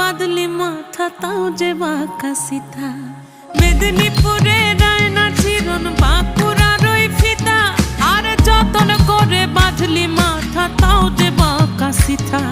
বাদলি মাথা তাও যে বাঁকা সিথা মেদিনীপুরে রায়না চিরন বাঁকুড়ার ওই ফিতা আর যতন করে বাঁধলি মাথা তাও যে বাঁকা সিথা